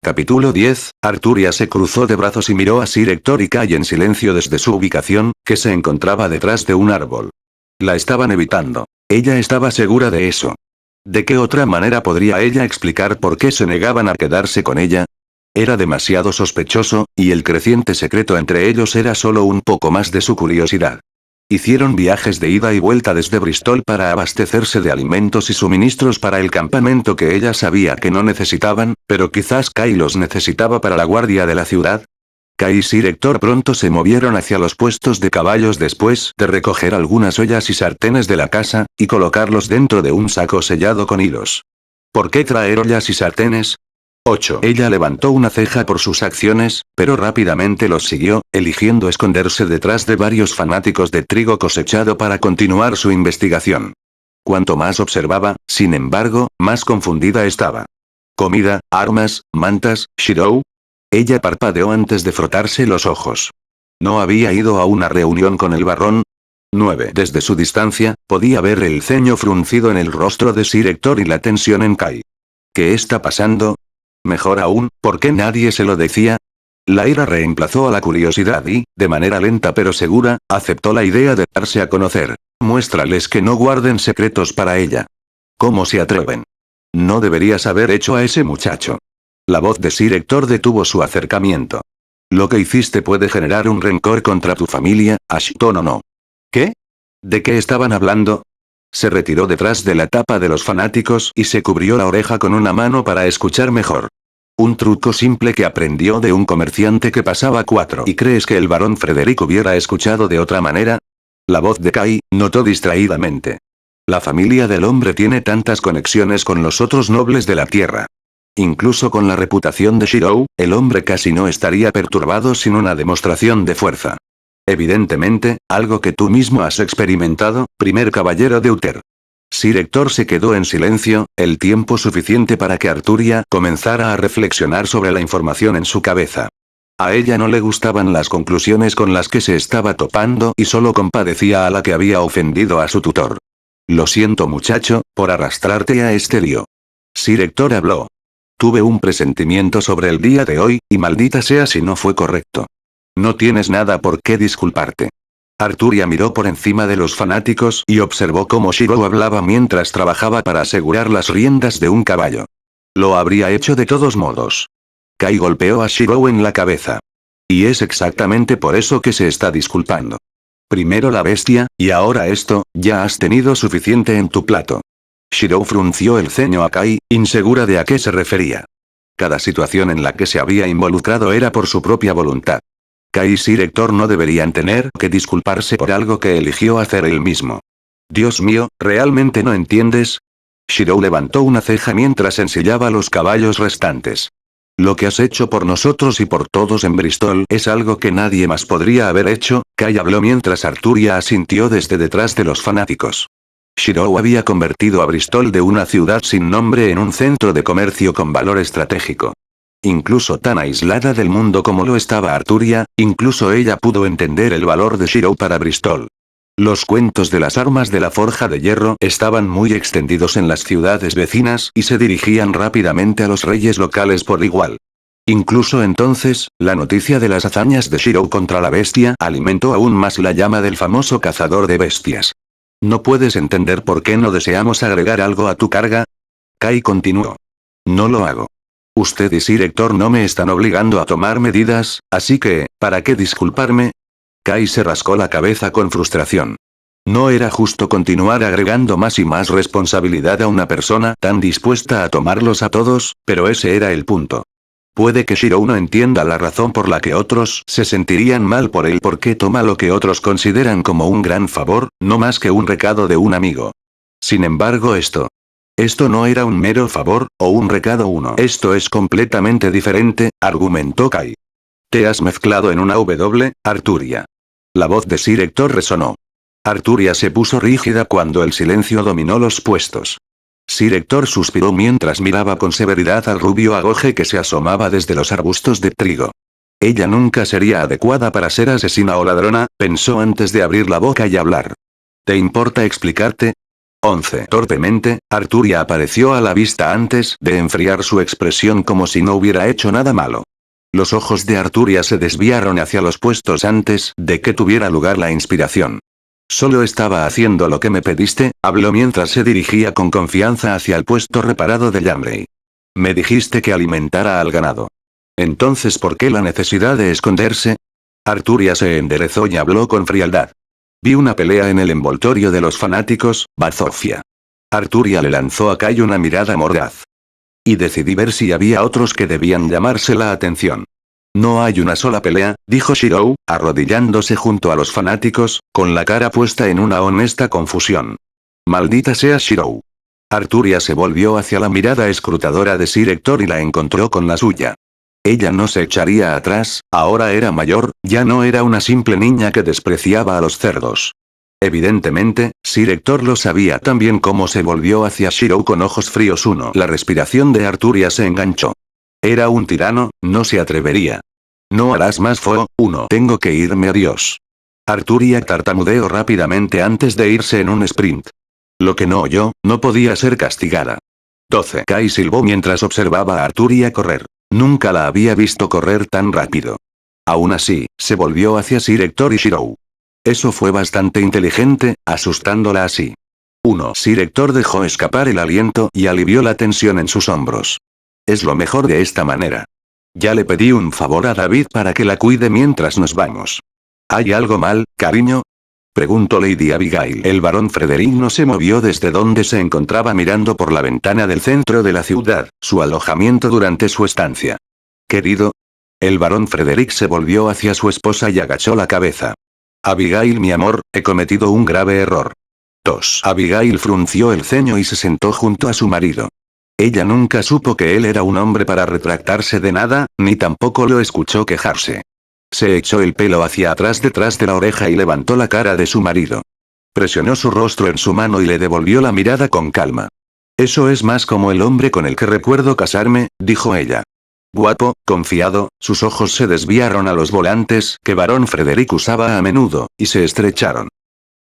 Capítulo 10, Arturia se cruzó de brazos y miró a Sir Hector y Kai en silencio desde su ubicación, que se encontraba detrás de un árbol. La estaban evitando. Ella estaba segura de eso. ¿De qué otra manera podría ella explicar por qué se negaban a quedarse con ella? Era demasiado sospechoso, y el creciente secreto entre ellos era solo un poco más de su curiosidad. Hicieron viajes de ida y vuelta desde Bristol para abastecerse de alimentos y suministros para el campamento que ella sabía que no necesitaban, pero quizás Kai los necesitaba para la guardia de la ciudad. Kai y Sir Hector pronto se movieron hacia los puestos de caballos después de recoger algunas ollas y sartenes de la casa, y colocarlos dentro de un saco sellado con hilos. ¿Por qué traer ollas y sartenes? 8. Ella levantó una ceja por sus acciones, pero rápidamente los siguió, eligiendo esconderse detrás de varios fanáticos de trigo cosechado para continuar su investigación. Cuanto más observaba, sin embargo, más confundida estaba. ¿Comida, armas, mantas, Shirou? Ella parpadeó antes de frotarse los ojos. ¿No había ido a una reunión con el barrón? 9. Desde su distancia, podía ver el ceño fruncido en el rostro de Sir Hector y la tensión en Kai. ¿Qué está pasando? Mejor aún, ¿por qué nadie se lo decía? La ira reemplazó a la curiosidad y, de manera lenta pero segura, aceptó la idea de darse a conocer. Muéstrales que no guarden secretos para ella. ¿Cómo se atreven? No deberías haber hecho a ese muchacho. La voz de Sir Hector detuvo su acercamiento. Lo que hiciste puede generar un rencor contra tu familia, Ashton o no. ¿Qué? ¿De qué estaban hablando? Se retiró detrás de la tapa de los fanáticos y se cubrió la oreja con una mano para escuchar mejor. Un truco simple que aprendió de un comerciante que pasaba 4. ¿Y crees que el barón Frederick hubiera escuchado de otra manera? La voz de Kai notó distraídamente. La familia del hombre tiene tantas conexiones con los otros nobles de la tierra. Incluso con la reputación de Shirou, el hombre casi no estaría perturbado sin una demostración de fuerza. Evidentemente, algo que tú mismo has experimentado, primer caballero de Uther. Sir Hector se quedó en silencio, el tiempo suficiente para que Arturia comenzara a reflexionar sobre la información en su cabeza. A ella no le gustaban las conclusiones con las que se estaba topando y solo compadecía a la que había ofendido a su tutor. Lo siento muchacho, por arrastrarte a este lío. Sir Hector habló. Tuve un presentimiento sobre el día de hoy, y maldita sea si no fue correcto. No tienes nada por qué disculparte. Arturia miró por encima de los fanáticos y observó cómo Shirou hablaba mientras trabajaba para asegurar las riendas de un caballo. Lo habría hecho de todos modos. Kai golpeó a Shirou en la cabeza. Y es exactamente por eso que se está disculpando. Primero la bestia, y ahora esto, ya has tenido suficiente en tu plato. Shirou frunció el ceño a Kai, insegura de a qué se refería. Cada situación en la que se había involucrado era por su propia voluntad. Kai y Sir Hector no deberían tener que disculparse por algo que eligió hacer él mismo. Dios mío, ¿realmente no entiendes? Shirou levantó una ceja mientras ensillaba los caballos restantes. Lo que has hecho por nosotros y por todos en Bristol es algo que nadie más podría haber hecho. Kai habló mientras Arturia asintió desde detrás de los fanáticos. Shirou había convertido a Bristol de una ciudad sin nombre en un centro de comercio con valor estratégico. Incluso tan aislada del mundo como lo estaba Arturia, incluso ella pudo entender el valor de Shirou para Bristol. Los cuentos de las armas de la forja de hierro estaban muy extendidos en las ciudades vecinas y se dirigían rápidamente a los reyes locales por igual. Incluso entonces, la noticia de las hazañas de Shirou contra la bestia alimentó aún más la llama del famoso cazador de bestias. ¿No puedes entender por qué no deseamos agregar algo a tu carga? Kai continuó. No lo hago. Usted y Sir Hector no me están obligando a tomar medidas, así que, ¿para qué disculparme? Kai se rascó la cabeza con frustración. No era justo continuar agregando más y más responsabilidad a una persona tan dispuesta a tomarlos a todos, pero ese era el punto. Puede que Shirou no entienda la razón por la que otros se sentirían mal por él porque toma lo que otros consideran como un gran favor, no más que un recado de un amigo. Sin embargo esto no era un mero favor, o un recado uno. Esto es completamente diferente, argumentó Kai. Te has mezclado en una Arturia. La voz de Sir Hector resonó. Arturia se puso rígida cuando el silencio dominó los puestos. Sir Hector suspiró mientras miraba con severidad al rubio agoje que se asomaba desde los arbustos de trigo. Ella nunca sería adecuada para ser asesina o ladrona, pensó antes de abrir la boca y hablar. ¿Te importa explicarte? 11. Torpemente, Arturia apareció a la vista antes de enfriar su expresión como si no hubiera hecho nada malo. Los ojos de Arturia se desviaron hacia los puestos antes de que tuviera lugar la inspiración. Solo estaba haciendo lo que me pediste, habló mientras se dirigía con confianza hacia el puesto reparado de Yamley. Me dijiste que alimentara al ganado. Entonces, ¿por qué la necesidad de esconderse? Arturia se enderezó y habló con frialdad. Vi una pelea en el envoltorio de los fanáticos, Bazofia. Arturia le lanzó a Kai una mirada mordaz. Y decidí ver si había otros que debían llamarse la atención. No hay una sola pelea, dijo Shirou, arrodillándose junto a los fanáticos, con la cara puesta en una honesta confusión. Maldita sea Shirou. Arturia se volvió hacia la mirada escrutadora de Sir Hector y la encontró con la suya. Ella no se echaría atrás, ahora era mayor, ya no era una simple niña que despreciaba a los cerdos. Evidentemente, Sir Hector lo sabía también como se volvió hacia Shirou con ojos fríos. La respiración de Arturia se enganchó. Era un tirano, no se atrevería. No harás más tengo que irme, adiós. Arturia tartamudeó rápidamente antes de irse en un sprint. Lo que no oyó, no podía ser castigada. 12. Kai silbó mientras observaba a Arturia correr. Nunca la había visto correr tan rápido. Aún así, se volvió hacia Sir Hector y Shirou. Eso fue bastante inteligente, asustándola así. Sir Hector dejó escapar el aliento y alivió la tensión en sus hombros. Es lo mejor de esta manera. Ya le pedí un favor a David para que la cuide mientras nos vamos. ¿Hay algo mal, cariño? Preguntó Lady Abigail. El barón Frederick no se movió desde donde se encontraba mirando por la ventana del centro de la ciudad, su alojamiento durante su estancia. Querido. El barón Frederick se volvió hacia su esposa y agachó la cabeza. Abigail, mi amor, he cometido un grave error. Abigail frunció el ceño y se sentó junto a su marido. Ella nunca supo que él era un hombre para retractarse de nada, ni tampoco lo escuchó quejarse. Se echó el pelo hacia atrás detrás de la oreja y levantó la cara de su marido. Presionó su rostro en su mano y le devolvió la mirada con calma. Eso es más como el hombre con el que recuerdo casarme, dijo ella. Guapo, confiado, sus ojos se desviaron a los volantes que barón Frederick usaba a menudo, y se estrecharon.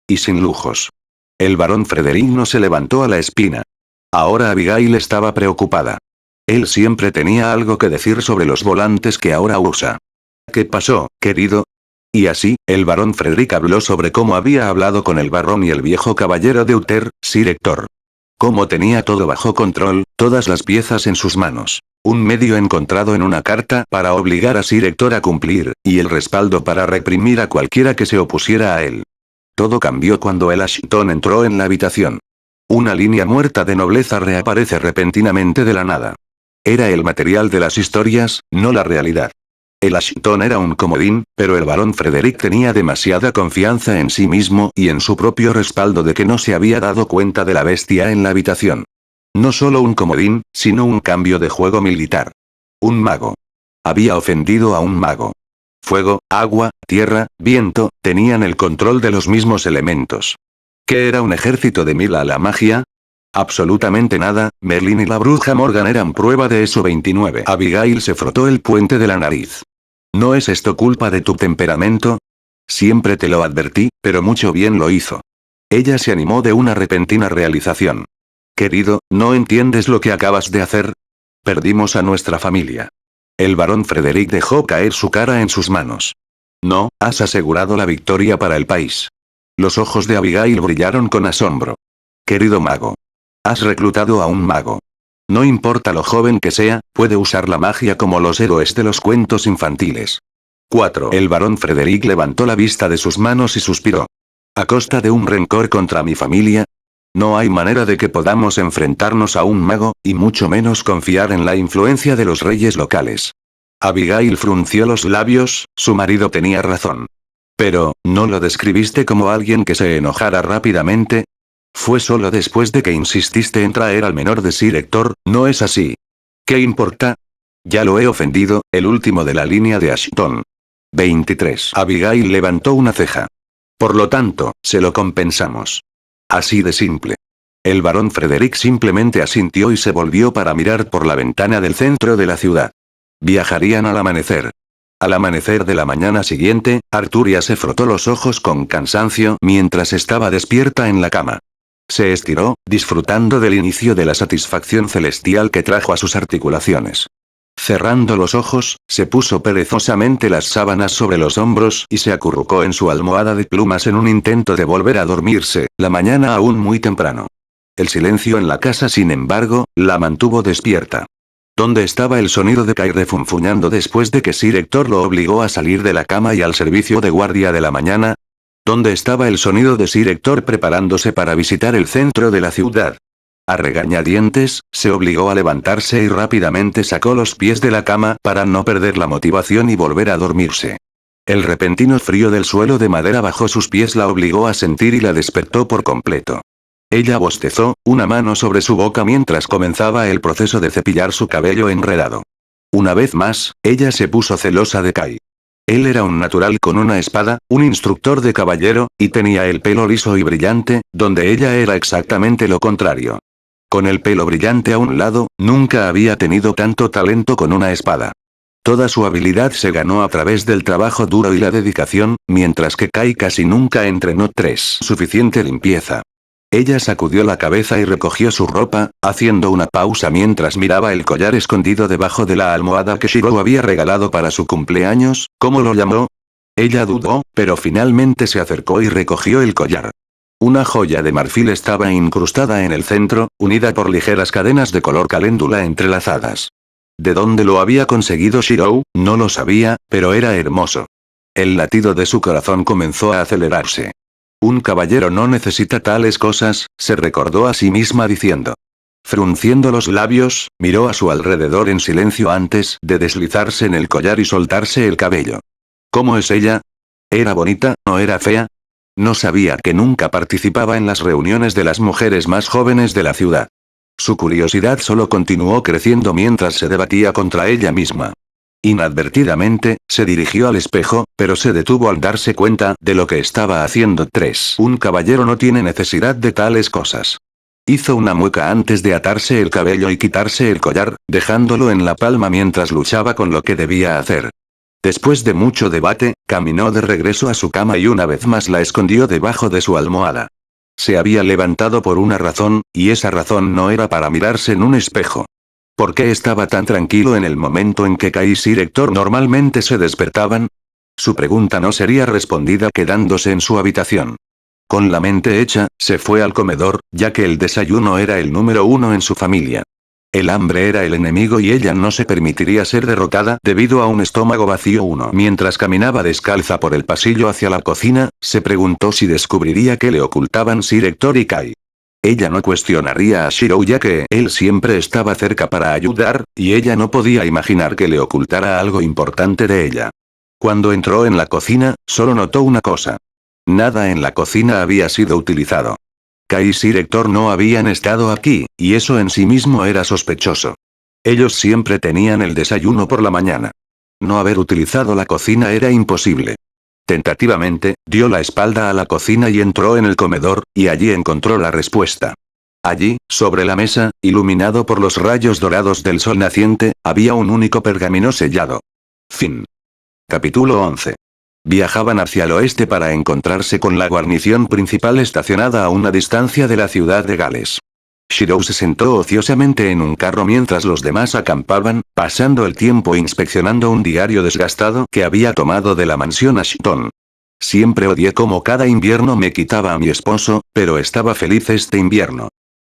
Y sin lujos. El barón Frederick no se levantó a la espina. Ahora Abigail estaba preocupada. Él siempre tenía algo que decir sobre los volantes que ahora usa. ¿Qué pasó, querido? Y así, el barón Frederick habló sobre cómo había hablado con el barón y el viejo caballero de Uther, Sir Hector. Cómo tenía todo bajo control, todas las piezas en sus manos. Un medio encontrado en una carta para obligar a Sir Hector a cumplir, y el respaldo para reprimir a cualquiera que se opusiera a él. Todo cambió cuando el Ashton entró en la habitación. Una línea muerta de nobleza reaparece repentinamente de la nada. Era el material de las historias, no la realidad. El Ashton era un comodín, pero el barón Frederick tenía demasiada confianza en sí mismo y en su propio respaldo de que no se había dado cuenta de la bestia en la habitación. No solo un comodín, sino un cambio de juego militar. Un mago. Había ofendido a un mago. Fuego, agua, tierra, viento, tenían el control de los mismos elementos. ¿Qué era un ejército de Mil a la magia? Absolutamente nada, Merlin y la bruja Morgan eran prueba de eso. 29. Abigail se frotó el puente de la nariz. ¿No es esto culpa de tu temperamento? Siempre te lo advertí, pero mucho bien lo hizo. Ella se animó de una repentina realización. Querido, ¿no entiendes lo que acabas de hacer? Perdimos a nuestra familia. El barón Frederick dejó caer su cara en sus manos. No, has asegurado la victoria para el país. Los ojos de Abigail brillaron con asombro. Querido mago. Has reclutado a un mago. No importa lo joven que sea, puede usar la magia como los héroes de los cuentos infantiles. 4. El barón Frederick levantó la vista de sus manos y suspiró. ¿A costa de un rencor contra mi familia? No hay manera de que podamos enfrentarnos a un mago, y mucho menos confiar en la influencia de los reyes locales. Abigail frunció los labios, su marido tenía razón. Pero, ¿no lo describiste como alguien que se enojara rápidamente? Fue solo después de que insististe en traer al menor de Sir Hector, ¿no es así? ¿Qué importa? Ya lo he ofendido, el último de la línea de Ashton. 23. Abigail levantó una ceja. Por lo tanto, se lo compensamos. Así de simple. El barón Frederick simplemente asintió y se volvió para mirar por la ventana del centro de la ciudad. Viajarían al amanecer. Al amanecer de la mañana siguiente, Arturia se frotó los ojos con cansancio mientras estaba despierta en la cama. Se estiró, disfrutando del inicio de la satisfacción celestial que trajo a sus articulaciones. Cerrando los ojos, se puso perezosamente las sábanas sobre los hombros y se acurrucó en su almohada de plumas en un intento de volver a dormirse, la mañana aún muy temprano. El silencio en la casa, sin embargo, la mantuvo despierta. ¿Dónde estaba el sonido de Kai refunfuñando después de que Sir Hector lo obligó a salir de la cama y al servicio de guardia de la mañana? ¿Dónde estaba el sonido de Sir Hector preparándose para visitar el centro de la ciudad? A regañadientes, se obligó a levantarse y rápidamente sacó los pies de la cama para no perder la motivación y volver a dormirse. El repentino frío del suelo de madera bajo sus pies la obligó a sentir y la despertó por completo. Ella bostezó, una mano sobre su boca mientras comenzaba el proceso de cepillar su cabello enredado. Una vez más, ella se puso celosa de Kai. Él era un natural con una espada, un instructor de caballero, y tenía el pelo liso y brillante, donde ella era exactamente lo contrario. Con el pelo brillante a un lado, nunca había tenido tanto talento con una espada. Toda su habilidad se ganó a través del trabajo duro y la dedicación, mientras que Kai casi nunca entrenó suficiente limpieza. Ella sacudió la cabeza y recogió su ropa, haciendo una pausa mientras miraba el collar escondido debajo de la almohada que Shirou había regalado para su cumpleaños. ¿Cómo lo llamó? Ella dudó, pero finalmente se acercó y recogió el collar. Una joya de marfil estaba incrustada en el centro, unida por ligeras cadenas de color caléndula entrelazadas. ¿De dónde lo había conseguido Shirou? No lo sabía, pero era hermoso. El latido de su corazón comenzó a acelerarse. Un caballero no necesita tales cosas, se recordó a sí misma diciendo. Frunciendo los labios, miró a su alrededor en silencio antes de deslizarse en el collar y soltarse el cabello. ¿Cómo es ella? ¿Era bonita, no era fea? No sabía que nunca participaba en las reuniones de las mujeres más jóvenes de la ciudad. Su curiosidad solo continuó creciendo mientras se debatía contra ella misma. Inadvertidamente, se dirigió al espejo, pero se detuvo al darse cuenta de lo que estaba haciendo. Un caballero no tiene necesidad de tales cosas. Hizo una mueca antes de atarse el cabello y quitarse el collar, dejándolo en la palma mientras luchaba con lo que debía hacer. Después de mucho debate, caminó de regreso a su cama y una vez más la escondió debajo de su almohada. Se había levantado por una razón, y esa razón no era para mirarse en un espejo. ¿Por qué estaba tan tranquilo en el momento en que Kai y Sir Hector normalmente se despertaban? Su pregunta no sería respondida quedándose en su habitación. Con la mente hecha, se fue al comedor, ya que el desayuno era el número uno en su familia. El hambre era el enemigo y ella no se permitiría ser derrotada debido a un estómago vacío. Mientras caminaba descalza por el pasillo hacia la cocina, se preguntó si descubriría qué le ocultaban Sir Hector y Kai. Ella no cuestionaría a Shirou ya que él siempre estaba cerca para ayudar, y ella no podía imaginar que le ocultara algo importante de ella. Cuando entró en la cocina, solo notó una cosa. Nada en la cocina había sido utilizado. Kai y Sir Hector no habían estado aquí, y eso en sí mismo era sospechoso. Ellos siempre tenían el desayuno por la mañana. No haber utilizado la cocina era imposible. Tentativamente, dio la espalda a la cocina y entró en el comedor, y allí encontró la respuesta. Allí, sobre la mesa, iluminado por los rayos dorados del sol naciente, había un único pergamino sellado. Fin. Capítulo 11. Viajaban hacia el oeste para encontrarse con la guarnición principal estacionada a una distancia de la ciudad de Gales. Shirou se sentó ociosamente en un carro mientras los demás acampaban, pasando el tiempo inspeccionando un diario desgastado que había tomado de la mansión Ashton. Siempre odié cómo cada invierno me quitaba a mi esposo, pero estaba feliz este invierno.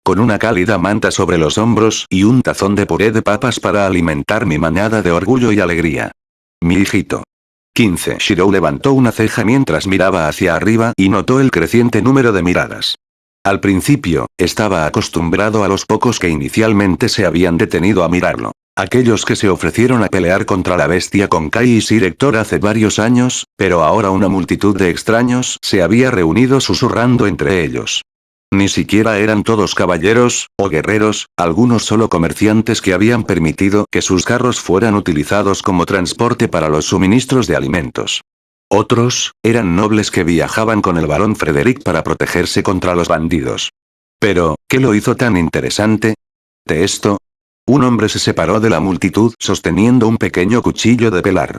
Con una cálida manta sobre los hombros y un tazón de puré de papas para alimentar mi manada de orgullo y alegría. Mi hijito. 15. Shirou levantó una ceja mientras miraba hacia arriba y notó el creciente número de miradas. Al principio, estaba acostumbrado a los pocos que inicialmente se habían detenido a mirarlo. Aquellos que se ofrecieron a pelear contra la bestia con Kai y Sir Hector hace varios años, pero ahora una multitud de extraños se había reunido susurrando entre ellos. Ni siquiera eran todos caballeros, o guerreros, algunos solo comerciantes que habían permitido que sus carros fueran utilizados como transporte para los suministros de alimentos. Otros, eran nobles que viajaban con el barón Frederick para protegerse contra los bandidos. Pero, ¿qué lo hizo tan interesante? De esto, un hombre se separó de la multitud sosteniendo un pequeño cuchillo de pelar.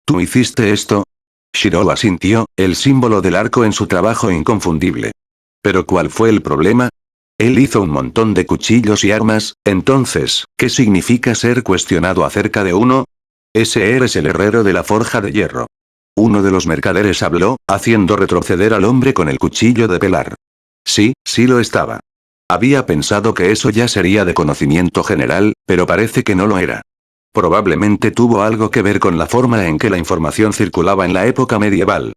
¿Tú hiciste esto? Shirou asintió, el símbolo del arco en su trabajo inconfundible. ¿Pero cuál fue el problema? Él hizo un montón de cuchillos y armas, entonces, ¿qué significa ser cuestionado acerca de uno? Ese eres el herrero de la forja de hierro. Uno de los mercaderes habló, haciendo retroceder al hombre con el cuchillo de pelar. Sí, sí lo estaba. Había pensado que eso ya sería de conocimiento general, pero parece que no lo era. Probablemente tuvo algo que ver con la forma en que la información circulaba en la época medieval.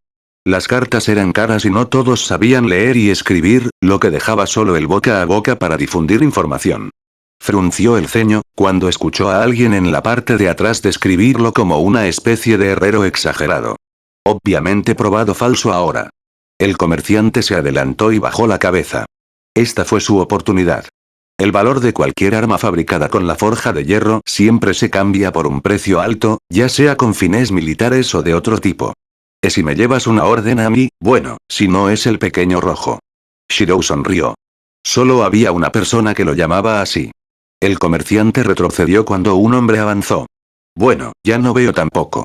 Las cartas eran caras y no todos sabían leer y escribir, lo que dejaba solo el boca a boca para difundir información. Frunció el ceño, cuando escuchó a alguien en la parte de atrás describirlo como una especie de herrero exagerado. Obviamente probado falso ahora. El comerciante se adelantó y bajó la cabeza. Esta fue su oportunidad. El valor de cualquier arma fabricada con la forja de hierro siempre se cambia por un precio alto, ya sea con fines militares o de otro tipo. Si me llevas una orden a mí, bueno, si no es el pequeño rojo. Shirou sonrió. Solo había una persona que lo llamaba así. El comerciante retrocedió cuando un hombre avanzó. Bueno, ya no veo tampoco.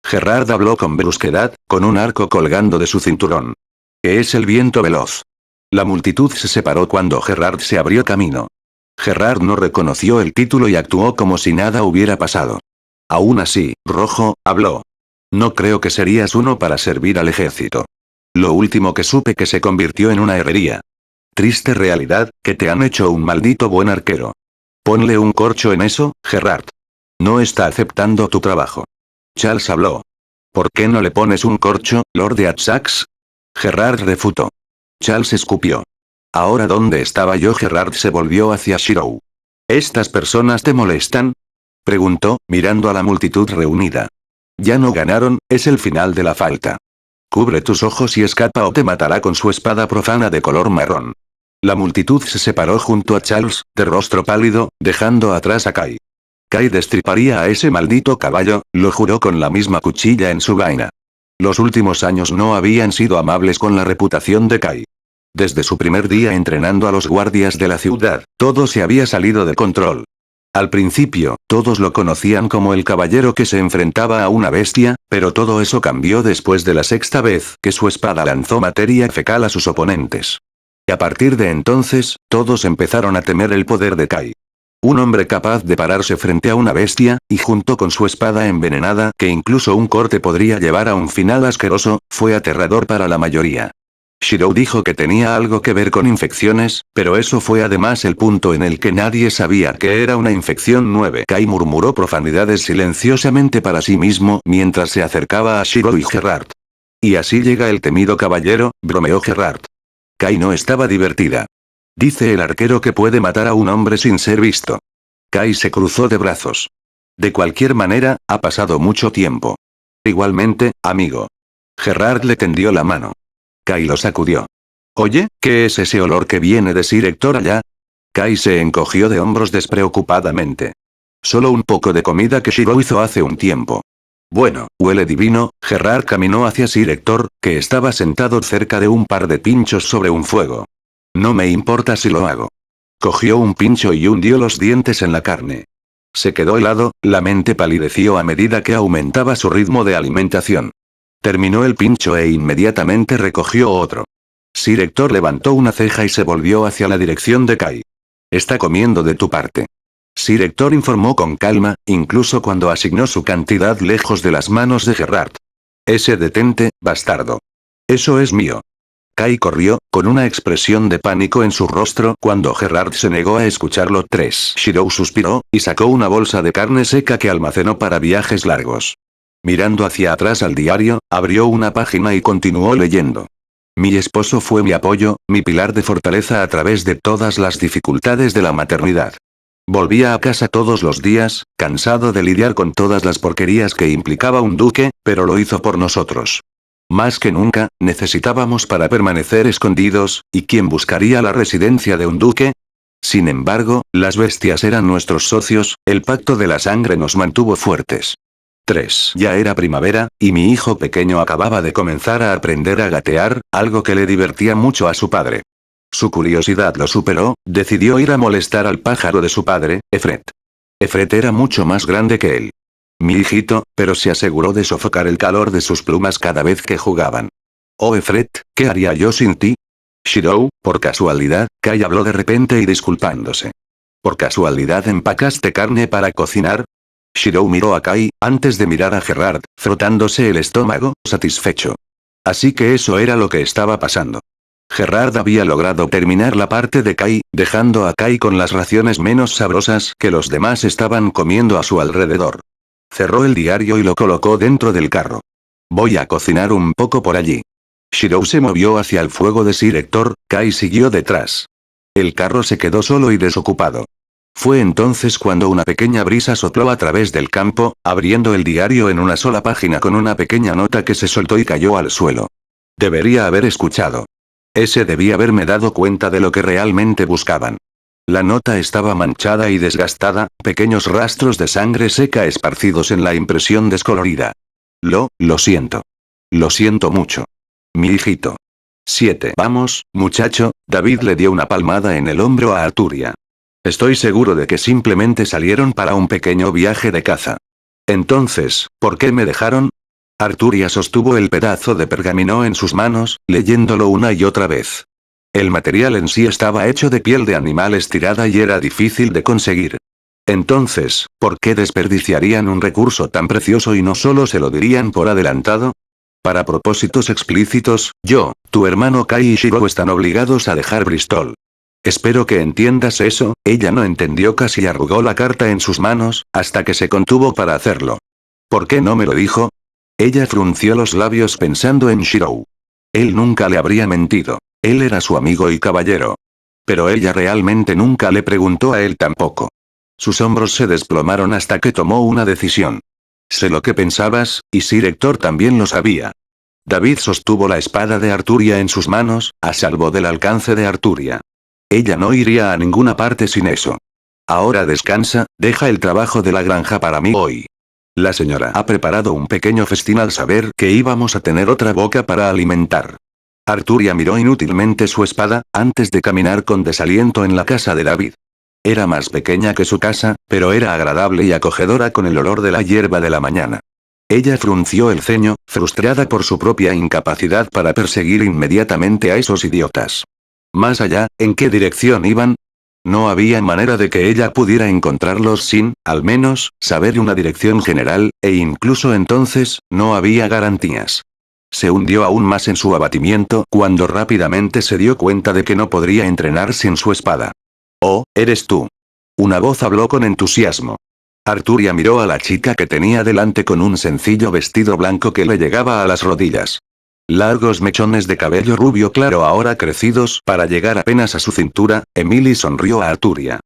Gerard habló con brusquedad, con un arco colgando de su cinturón. ¿Qué es el viento veloz? La multitud se separó cuando Gerard se abrió camino. Gerard no reconoció el título y actuó como si nada hubiera pasado. Aún así, Rojo, habló. No creo que serías uno para servir al ejército. Lo último que supe que se convirtió en una herrería. Triste realidad, que te han hecho un maldito buen arquero. Ponle un corcho en eso, Gerard. No está aceptando tu trabajo. Charles habló. ¿Por qué no le pones un corcho, Lord de Atsax? Gerard refutó. Charles escupió. ¿Ahora dónde estaba yo? Gerard se volvió hacia Shirou. ¿Estas personas te molestan? Preguntó, mirando a la multitud reunida. Ya no ganaron, es el final de la falta. Cubre tus ojos y escapa o te matará con su espada profana de color marrón. La multitud se separó junto a Charles, de rostro pálido, dejando atrás a Kai. Kai destriparía a ese maldito caballo, lo juró con la misma cuchilla en su vaina. Los últimos años no habían sido amables con la reputación de Kai. Desde su primer día entrenando a los guardias de la ciudad, todo se había salido de control. Al principio, todos lo conocían como el caballero que se enfrentaba a una bestia, pero todo eso cambió después de la sexta vez que su espada lanzó materia fecal a sus oponentes. Y a partir de entonces, todos empezaron a temer el poder de Kai. Un hombre capaz de pararse frente a una bestia, y junto con su espada envenenada, que incluso un corte podría llevar a un final asqueroso, fue aterrador para la mayoría. Shirou dijo que tenía algo que ver con infecciones, pero eso fue además el punto en el que nadie sabía que era una infección 9. Kai murmuró profanidades silenciosamente para sí mismo mientras se acercaba a Shirou y Gerard. Y así llega el temido caballero, bromeó Gerard. Kai no estaba divertida. Dice el arquero que puede matar a un hombre sin ser visto. Kai se cruzó de brazos. De cualquier manera, ha pasado mucho tiempo. Igualmente, amigo. Gerard le tendió la mano. Kai lo sacudió. Oye, ¿qué es ese olor que viene de Sir Hector allá? Kai se encogió de hombros despreocupadamente. Solo un poco de comida que Shirou hizo hace un tiempo. Bueno, huele divino. Gerard caminó hacia Sir Hector, que estaba sentado cerca de un par de pinchos sobre un fuego. No me importa si lo hago. Cogió un pincho y hundió los dientes en la carne. Se quedó helado, la mente palideció a medida que aumentaba su ritmo de alimentación. Terminó el pincho e inmediatamente recogió otro. Sir Hector levantó una ceja y se volvió hacia la dirección de Kai. Está comiendo de tu parte. Sir Hector informó con calma, incluso cuando asignó su cantidad lejos de las manos de Gerard. Ese detente, bastardo. Eso es mío. Kai corrió, con una expresión de pánico en su rostro cuando Gerard se negó a escucharlo. Shirou suspiró, y sacó una bolsa de carne seca que almacenó para viajes largos. Mirando hacia atrás al diario, abrió una página y continuó leyendo. Mi esposo fue mi apoyo, mi pilar de fortaleza a través de todas las dificultades de la maternidad. Volvía a casa todos los días, cansado de lidiar con todas las porquerías que implicaba un duque, pero lo hizo por nosotros. Más que nunca, necesitábamos para permanecer escondidos, ¿y quién buscaría la residencia de un duque? Sin embargo, las bestias eran nuestros socios, el pacto de la sangre nos mantuvo fuertes. Ya era primavera, y mi hijo pequeño acababa de comenzar a aprender a gatear, algo que le divertía mucho a su padre. Su curiosidad lo superó, decidió ir a molestar al pájaro de su padre, Efret. Efret era mucho más grande que él. Mi hijito, pero se aseguró de sofocar el calor de sus plumas cada vez que jugaban. Oh Efret, ¿qué haría yo sin ti? Shirou, por casualidad, Kai habló de repente y disculpándose. ¿Por casualidad empacaste carne para cocinar? Shirou miró a Kai, antes de mirar a Gerard, frotándose el estómago, satisfecho. Así que eso era lo que estaba pasando. Gerard había logrado terminar la parte de Kai, dejando a Kai con las raciones menos sabrosas que los demás estaban comiendo a su alrededor. Cerró el diario y lo colocó dentro del carro. Voy a cocinar un poco por allí. Shirou se movió hacia el fuego de Sir Hector, Kai siguió detrás. El carro se quedó solo y desocupado. Fue entonces cuando una pequeña brisa sopló a través del campo, abriendo el diario en una sola página con una pequeña nota que se soltó y cayó al suelo. Debería haber escuchado. Ese debía haberme dado cuenta de lo que realmente buscaban. La nota estaba manchada y desgastada, pequeños rastros de sangre seca esparcidos en la impresión descolorida. Lo siento. Lo siento mucho. Mi hijito. 7. Vamos, muchacho, David le dio una palmada en el hombro a Arturia. Estoy seguro de que simplemente salieron para un pequeño viaje de caza. Entonces, ¿por qué me dejaron? Arturia sostuvo el pedazo de pergamino en sus manos, leyéndolo una y otra vez. El material en sí estaba hecho de piel de animal estirada y era difícil de conseguir. Entonces, ¿por qué desperdiciarían un recurso tan precioso y no solo se lo dirían por adelantado? Para propósitos explícitos, yo, tu hermano Kai y Shirou están obligados a dejar Bristol. Espero que entiendas eso. Ella no entendió, casi arrugó la carta en sus manos, hasta que se contuvo para hacerlo. ¿Por qué no me lo dijo? Ella frunció los labios pensando en Shirou. Él nunca le habría mentido. Él era su amigo y caballero. Pero ella realmente nunca le preguntó a él tampoco. Sus hombros se desplomaron hasta que tomó una decisión. Sé lo que pensabas, y Sir Hector también lo sabía. David sostuvo la espada de Arturia en sus manos, a salvo del alcance de Arturia. Ella no iría a ninguna parte sin eso. Ahora descansa, deja el trabajo de la granja para mí hoy. La señora ha preparado un pequeño festín al saber que íbamos a tener otra boca para alimentar. Arturia miró inútilmente su espada, antes de caminar con desaliento en la casa de David. Era más pequeña que su casa, pero era agradable y acogedora con el olor de la hierba de la mañana. Ella frunció el ceño, frustrada por su propia incapacidad para perseguir inmediatamente a esos idiotas. Más allá, ¿en qué dirección iban? No había manera de que ella pudiera encontrarlos sin, al menos, saber una dirección general, e incluso entonces, no había garantías. Se hundió aún más en su abatimiento cuando rápidamente se dio cuenta de que no podría entrenar sin su espada. «Oh, eres tú». Una voz habló con entusiasmo. Arturia miró a la chica que tenía delante con un sencillo vestido blanco que le llegaba a las rodillas. Largos mechones de cabello rubio claro ahora crecidos para llegar apenas a su cintura, Emily sonrió a Arturia.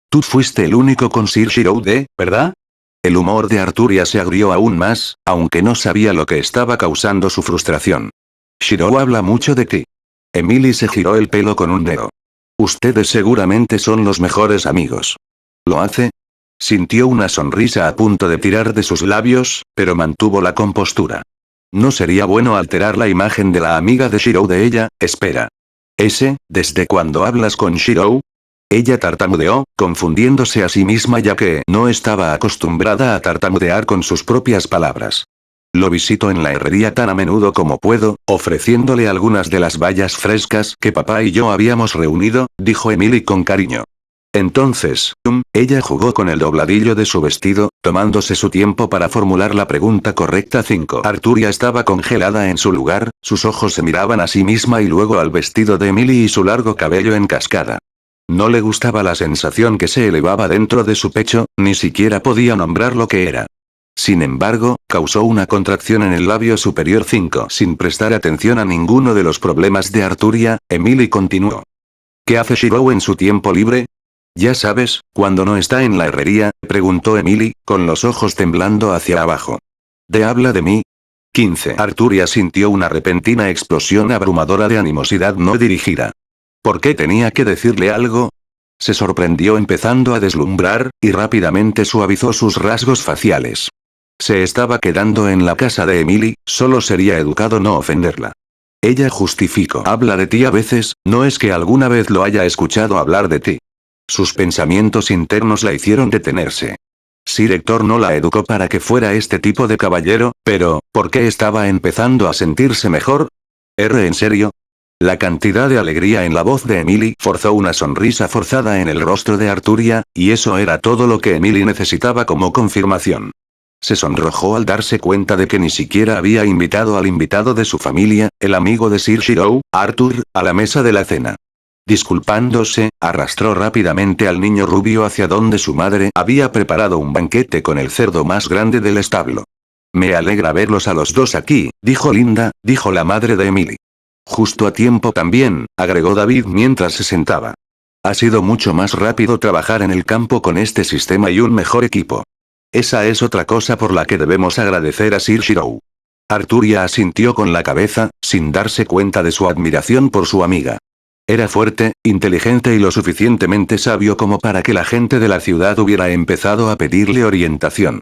«Tú fuiste el único con Sir Shirou, ¿verdad?» El humor de Arturia se agrió aún más, aunque no sabía lo que estaba causando su frustración. «Shirou habla mucho de ti». Emily se giró el pelo con un dedo. «Ustedes seguramente son los mejores amigos». «¿Lo hace?» Sintió una sonrisa a punto de tirar de sus labios, pero mantuvo la compostura. No sería bueno alterar la imagen de la amiga de Shirou de ella. Espera. ¿Desde cuándo hablas con Shirou? Ella tartamudeó, confundiéndose a sí misma ya que no estaba acostumbrada a tartamudear con sus propias palabras. Lo visito en la herrería tan a menudo como puedo, ofreciéndole algunas de las bayas frescas que papá y yo habíamos reunido, dijo Emily con cariño. Entonces, ella jugó con el dobladillo de su vestido, tomándose su tiempo para formular la pregunta correcta. 5. Arturia estaba congelada en su lugar, sus ojos se miraban a sí misma y luego al vestido de Emily y su largo cabello en cascada. No le gustaba la sensación que se elevaba dentro de su pecho, ni siquiera podía nombrar lo que era. Sin embargo, causó una contracción en el labio superior. 5. Sin prestar atención a ninguno de los problemas de Arturia, Emily continuó. ¿Qué hace Shirou en su tiempo libre? Ya sabes, cuando no está en la herrería, preguntó Emily, con los ojos temblando hacia abajo. ¿De habla de mí? 15. Arturia sintió una repentina explosión abrumadora de animosidad no dirigida. ¿Por qué tenía que decirle algo? Se sorprendió empezando a deslumbrar, y rápidamente suavizó sus rasgos faciales. Se estaba quedando en la casa de Emily, solo sería educado no ofenderla. Ella justificó. Habla de ti a veces, ¿no es que alguna vez lo haya escuchado hablar de ti? Sus pensamientos internos la hicieron detenerse. Sir Hector no la educó para que fuera este tipo de caballero, pero, ¿por qué estaba empezando a sentirse mejor? ¿En serio? La cantidad de alegría en la voz de Emily forzó una sonrisa forzada en el rostro de Arturia, y eso era todo lo que Emily necesitaba como confirmación. Se sonrojó al darse cuenta de que ni siquiera había invitado al invitado de su familia, el amigo de Sir Shirou, Arthur, a la mesa de la cena. Disculpándose, arrastró rápidamente al niño rubio hacia donde su madre había preparado un banquete con el cerdo más grande del establo. Me alegra verlos a los dos aquí, dijo Linda, dijo la madre de Emily. Justo a tiempo también, agregó David mientras se sentaba. Ha sido mucho más rápido trabajar en el campo con este sistema y un mejor equipo. Esa es otra cosa por la que debemos agradecer a Sir Shirou. Arturia asintió con la cabeza, sin darse cuenta de su admiración por su amiga. Era fuerte, inteligente y lo suficientemente sabio como para que la gente de la ciudad hubiera empezado a pedirle orientación.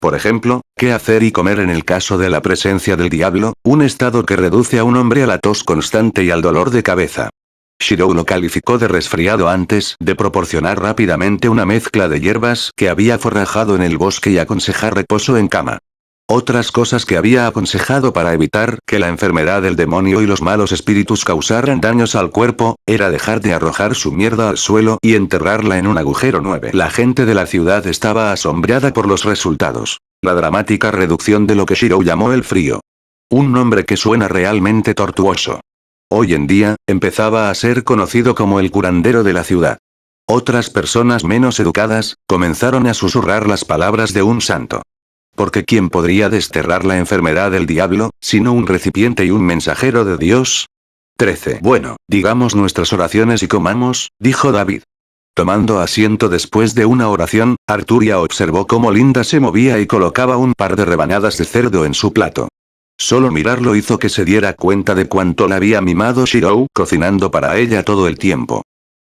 Por ejemplo, qué hacer y comer en el caso de la presencia del diablo, un estado que reduce a un hombre a la tos constante y al dolor de cabeza. Shirou lo calificó de resfriado antes de proporcionar rápidamente una mezcla de hierbas que había forrajado en el bosque y aconsejar reposo en cama. Otras cosas que había aconsejado para evitar que la enfermedad del demonio y los malos espíritus causaran daños al cuerpo, era dejar de arrojar su mierda al suelo y enterrarla en un agujero 9. La gente de la ciudad estaba asombrada por los resultados. La dramática reducción de lo que Shirou llamó el frío. Un nombre que suena realmente tortuoso. Hoy en día, empezaba a ser conocido como el curandero de la ciudad. Otras personas menos educadas, comenzaron a susurrar las palabras de un santo. Porque ¿quién podría desterrar la enfermedad del diablo, sino un recipiente y un mensajero de Dios? 13. Bueno, digamos nuestras oraciones y comamos, dijo David. Tomando asiento después de una oración, Arturia observó cómo Linda se movía y colocaba un par de rebanadas de cerdo en su plato. Solo mirarlo hizo que se diera cuenta de cuánto la había mimado Shirou, cocinando para ella todo el tiempo.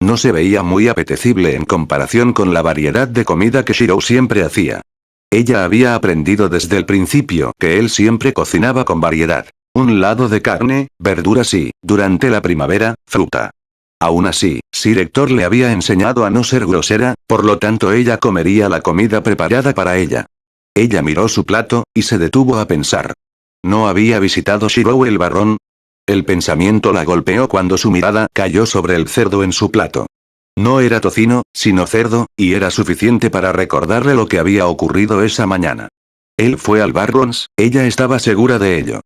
No se veía muy apetecible en comparación con la variedad de comida que Shirou siempre hacía. Ella había aprendido desde el principio que él siempre cocinaba con variedad. Un lado de carne, verduras y, durante la primavera, fruta. Aún así, Sir Hector le había enseñado a no ser grosera, por lo tanto ella comería la comida preparada para ella. Ella miró su plato, y se detuvo a pensar. ¿No había visitado Shirou el barrón? El pensamiento la golpeó cuando su mirada cayó sobre el cerdo en su plato. No era tocino, sino cerdo, y era suficiente para recordarle lo que había ocurrido esa mañana. Él fue al Barrons, ella estaba segura de ello.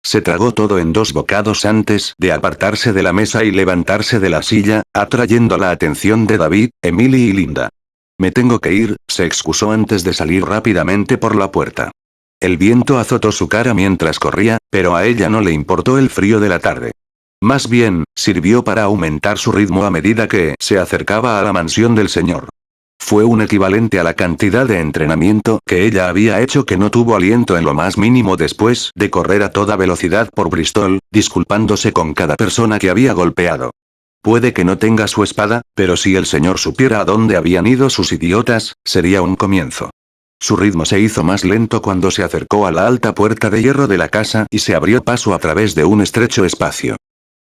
Se tragó todo en 2 bocados antes de apartarse de la mesa y levantarse de la silla, atrayendo la atención de David, Emily y Linda. Me tengo que ir, se excusó antes de salir rápidamente por la puerta. El viento azotó su cara mientras corría, pero a ella no le importó el frío de la tarde. Más bien, sirvió para aumentar su ritmo a medida que se acercaba a la mansión del señor. Fue un equivalente a la cantidad de entrenamiento que ella había hecho que no tuvo aliento en lo más mínimo después de correr a toda velocidad por Bristol, disculpándose con cada persona que había golpeado. Puede que no tenga su espada, pero si el señor supiera a dónde habían ido sus idiotas, sería un comienzo. Su ritmo se hizo más lento cuando se acercó a la alta puerta de hierro de la casa y se abrió paso a través de un estrecho espacio.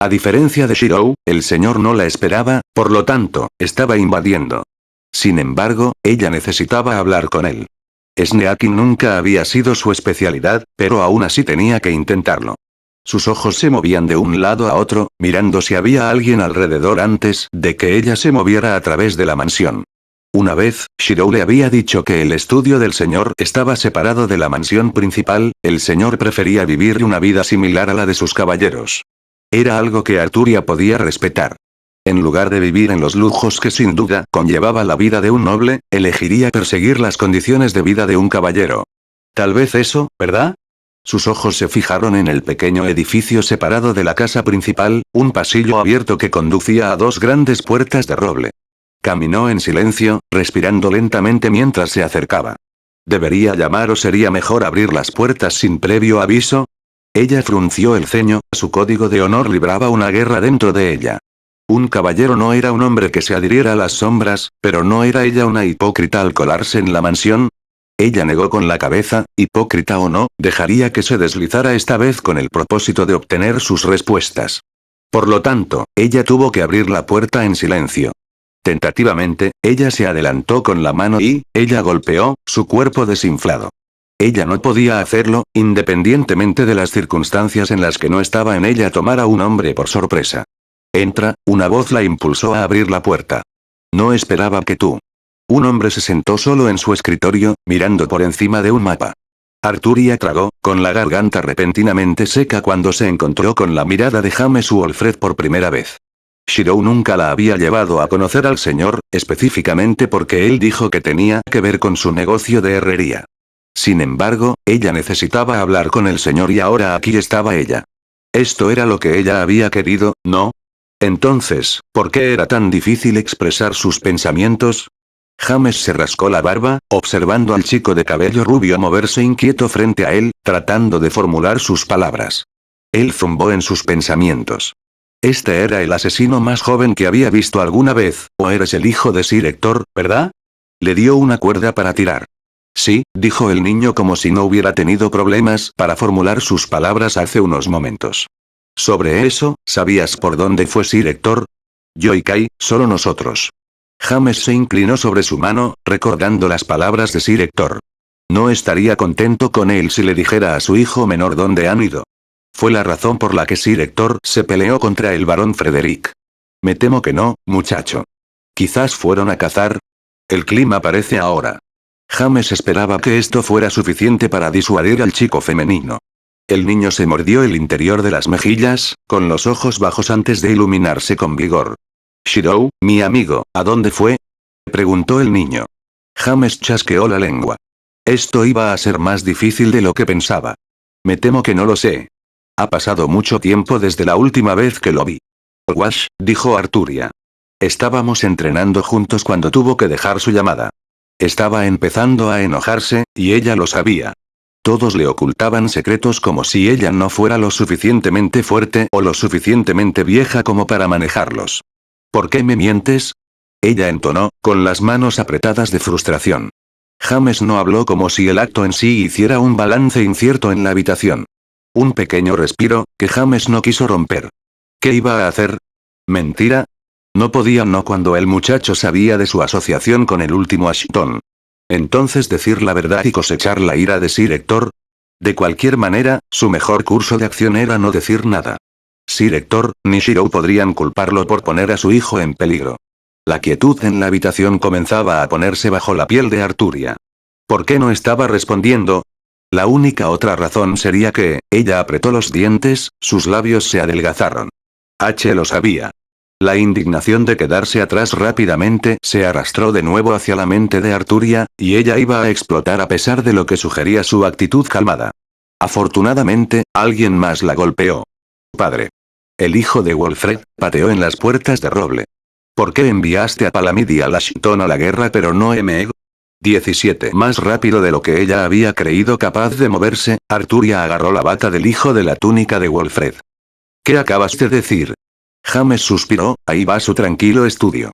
A diferencia de Shirou, el señor no la esperaba, por lo tanto, estaba invadiendo. Sin embargo, ella necesitaba hablar con él. Sneaking nunca había sido su especialidad, pero aún así tenía que intentarlo. Sus ojos se movían de un lado a otro, mirando si había alguien alrededor antes de que ella se moviera a través de la mansión. Una vez, Shirou le había dicho que el estudio del señor estaba separado de la mansión principal, el señor prefería vivir una vida similar a la de sus caballeros. Era algo que Arturia podía respetar. En lugar de vivir en los lujos que sin duda conllevaba la vida de un noble, elegiría perseguir las condiciones de vida de un caballero. Tal vez eso, ¿verdad? Sus ojos se fijaron en el pequeño edificio separado de la casa principal, un pasillo abierto que conducía a 2 grandes puertas de roble. Caminó en silencio, respirando lentamente mientras se acercaba. ¿Debería llamar o sería mejor abrir las puertas sin previo aviso? Ella frunció el ceño, su código de honor libraba una guerra dentro de ella. Un caballero no era un hombre que se adhiriera a las sombras, pero ¿no era ella una hipócrita al colarse en la mansión? Ella negó con la cabeza, hipócrita o no, dejaría que se deslizara esta vez con el propósito de obtener sus respuestas. Por lo tanto, ella tuvo que abrir la puerta en silencio. Tentativamente, ella se adelantó con la mano y, ella golpeó, su cuerpo desinflado. Ella no podía hacerlo, independientemente de las circunstancias en las que no estaba en ella tomar a un hombre por sorpresa. Entra, una voz la impulsó a abrir la puerta. No esperaba que tú. Un hombre se sentó solo en su escritorio, mirando por encima de un mapa. Arturia tragó, con la garganta repentinamente seca cuando se encontró con la mirada de James Wolfred por primera vez. Shirou nunca la había llevado a conocer al señor, específicamente porque él dijo que tenía que ver con su negocio de herrería. Sin embargo, ella necesitaba hablar con el señor y ahora aquí estaba ella. Esto era lo que ella había querido, ¿no? Entonces, ¿por qué era tan difícil expresar sus pensamientos? James se rascó la barba, observando al chico de cabello rubio moverse inquieto frente a él, tratando de formular sus palabras. Él zumbó en sus pensamientos. Este era el asesino más joven que había visto alguna vez, o eres el hijo de Sir Hector, ¿verdad? Le dio una cuerda para tirar. Sí, dijo el niño como si no hubiera tenido problemas para formular sus palabras hace unos momentos. Sobre eso, ¿sabías por dónde fue Sir Hector? Yo y Kai, solo nosotros. James se inclinó sobre su mano, recordando las palabras de Sir Hector. No estaría contento con él si le dijera a su hijo menor dónde han ido. Fue la razón por la que Sir Hector se peleó contra el barón Frederick. Me temo que no, muchacho. Quizás fueron a cazar. El clima parece ahora. James esperaba que esto fuera suficiente para disuadir al chico femenino. El niño se mordió el interior de las mejillas, con los ojos bajos antes de iluminarse con vigor. Shirou, mi amigo, ¿a dónde fue? Preguntó el niño. James chasqueó la lengua. Esto iba a ser más difícil de lo que pensaba. Me temo que no lo sé. Ha pasado mucho tiempo desde la última vez que lo vi. Wash, dijo Arturia. Estábamos entrenando juntos cuando tuvo que dejar su llamada. Estaba empezando a enojarse, y ella lo sabía. Todos le ocultaban secretos como si ella no fuera lo suficientemente fuerte o lo suficientemente vieja como para manejarlos. ¿Por qué me mientes? Ella entonó, con las manos apretadas de frustración. James no habló como si el acto en sí hiciera un balance incierto en la habitación. Un pequeño respiro, que James no quiso romper. ¿Qué iba a hacer? ¿Mentira? No podía no cuando el muchacho sabía de su asociación con el último Ashton. Entonces decir la verdad y cosechar la ira de Sir Hector. De cualquier manera, su mejor curso de acción era no decir nada. Sir Hector, ni Shirou podrían culparlo por poner a su hijo en peligro. La quietud en la habitación comenzaba a ponerse bajo la piel de Arturia. ¿Por qué no estaba respondiendo? La única otra razón sería que, ella apretó los dientes, sus labios se adelgazaron. H lo sabía. La indignación de quedarse atrás rápidamente se arrastró de nuevo hacia la mente de Arturia, y ella iba a explotar a pesar de lo que sugería su actitud calmada. Afortunadamente, alguien más la golpeó. Padre. El hijo de Wolfred pateó en las puertas de roble. ¿Por qué enviaste a Palamid y a Ashton a la guerra pero no a Meg? 17. Más rápido de lo que ella había creído capaz de moverse, Arturia agarró la bata del hijo de la túnica de Wolfred. ¿Qué acabas de decir? James suspiró, ahí va su tranquilo estudio.